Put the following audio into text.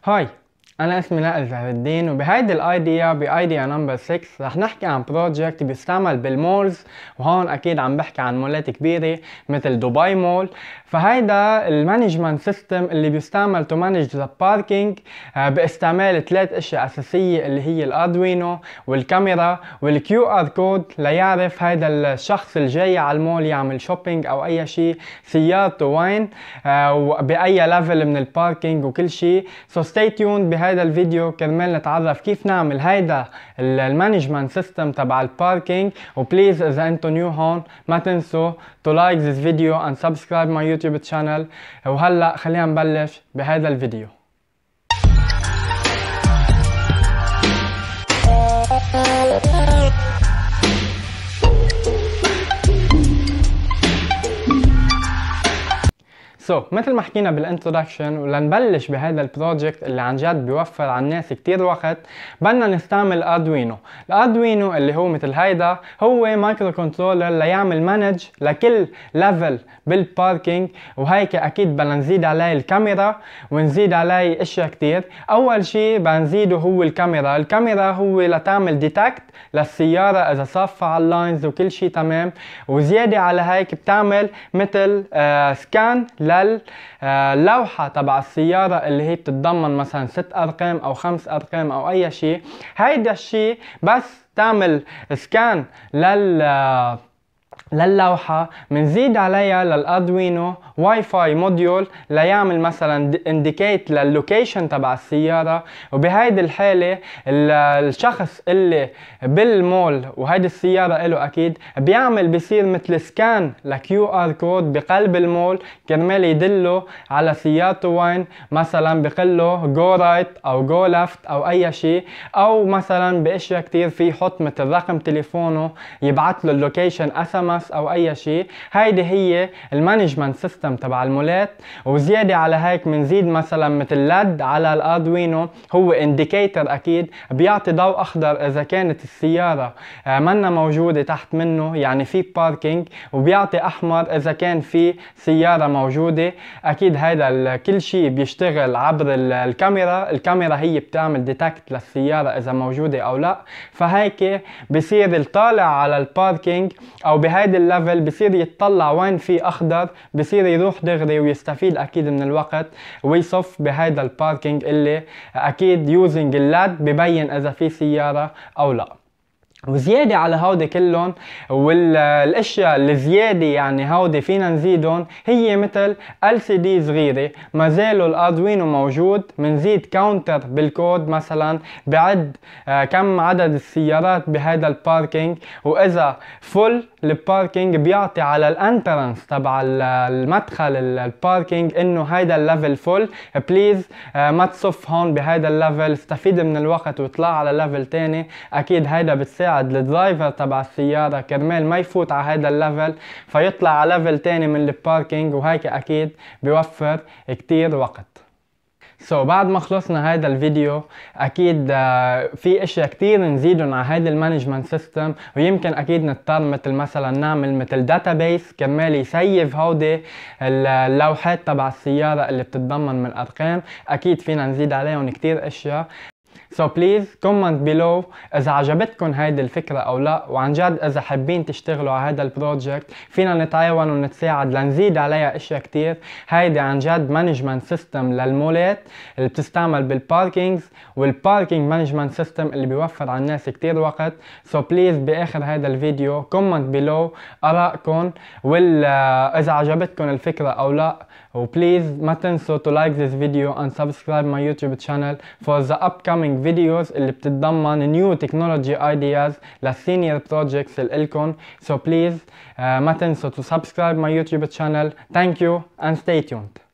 هاي، أنا اسمي نائل زهر الدين، وبهيدي بأيديا نمبر 6 رح نحكي عن بروجكت بيستعمل بالمولز. وهون أكيد عم بحكي عن مولات كبيرة مثل دبي مول. فهيدا المانجمنت سيستم اللي بيستعمل تو مانج ذا باركينج باستعمال 3 أشياء أساسية اللي هي الأردوينو والكاميرا والكيو ار كود ليعرف هيدا الشخص الجاي على المول يعمل شوبينج أو أي شيء سيارته وين وبأي ليفل من الباركينج وكل شيء. سو ستي تيوند بهيدا الفيديو كرمال نتعرف كيف نعمل هيدا المانجمنت سيستم تبع الباركينج. وبليز اذا انتو نيو هون ما تنسوا تو لايك ذيس فيديو اند سبسكرايب ماي يوتيوب تشانل. وهلا خلينا نبلش بهيدا الفيديو. مثل ما حكينا بالانترودكشن، ولنبلش بهذا البروجكت اللي عن جد بيوفر على الناس كتير وقت، بدنا نستعمل اردوينو. الاردوينو اللي هو مثل هيدا هو مايكرو كنترولر ليعمل مانج لكل ليفل بالباركينج. وهيك اكيد بدنا نزيد عليه الكاميرا ونزيد عليه اشياء كتير. اول شيء بدنا نزيده هو الكاميرا هو لتعمل ديتكت للسيارة اذا صافة على اللاينز وكل شيء تمام. وزيادة على هيك بتعمل مثل سكان اللوحة تبع السيارة اللي هي بتتضمن مثلا 6 ارقام او 5 ارقام او اي شيء. هيدا الشيء بس تعمل سكان للوحة منزيد عليها للاردوينو واي فاي موديول ليعمل مثلا انديكيت لللوكيشن تبع السيارة. وبهيدي الحالة الشخص اللي بالمول وهيدي السيارة له اكيد بيصير مثل سكان لكيو ار كود بقلب المول كرمال يدله على سيارته وين، مثلا بقله جو رايت او جو لفت او اي شيء، او مثلا باشياء كتير في يحط مثل رقم تليفونه يبعت له اللوكيشن SMS او اي شيء. هيدي هي المانجمنت سيستم تبع المولات. وزياده على هيك بنزيد مثلا مثل لد على الاردوينو، هو انديكيتر اكيد بيعطي ضوء اخضر اذا كانت السياره منا موجوده تحت منه يعني في باركينج، وبيعطي احمر اذا كان في سياره موجوده. اكيد هيدا كل شيء بيشتغل عبر الكاميرا هي بتعمل ديتكت للسياره اذا موجوده او لا. فهيك بصير الطالع على الباركينج او بهيدي الليفل بصير يتطلع وين في اخضر، بصير يروح دغري ويستفيد اكيد من الوقت ويصف بهيدا الباركينج اللي اكيد يوزنج اللاد ببين اذا في سيارة او لا. وزيادة على هودي كلهم والاشياء الزيادة يعني هودي فينا نزيدهم هي مثل LCD صغيرة. ما زالوا الاردوينو موجود، منزيد كاونتر بالكود مثلا بعد كم عدد السيارات بهذا الباركينج، واذا فل الباركينج بيعطي على الانترنس تبع المدخل الباركينج انه هيدا الليفل فل، بليز ما تصف هون بهيدا الليفل، استفيد من الوقت واطلع على ليفل تاني. اكيد هيدا بتساعد الدرايفر تبع السيارة كرمال ما يفوت على هيدا الليفل فيطلع على ليفل تاني من الباركينج، وهيك اكيد بيوفر كتير وقت. بعد ما خلصنا هذا الفيديو اكيد في اشياء كتير نزيدهم على هذا المانجمنت سيستم، ويمكن اكيد نضطر مثلا نعمل مثل داتابيس كرمال يسيف هودي اللوحات تبع السيارة اللي بتتضمن من ارقام. اكيد فينا نزيد عليهم كتير اشياء. So please comment below اذا عجبتكم هيدي الفكرة او لا، وعن جد اذا حابين تشتغلوا على هذا البروجكت فينا نتعاون ونتساعد لنزيد عليها اشياء كتير. هيدي عن جد مانجمنت سيستم للمولات اللي بتستعمل بالباركينجز، والباركينج مانجمنت سيستم اللي بيوفر على الناس كتير وقت. So please باخر هذا الفيديو comment below ارائكم اذا عجبتكم الفكرة او لا. وبليز ما تنسوا to like this video and subscribe my YouTube channel for the upcoming videos اللي بتتضمن new technology ideas للسينيور projects الكم. So please ما تنسوا to subscribe my YouTube channel. Thank you and stay tuned.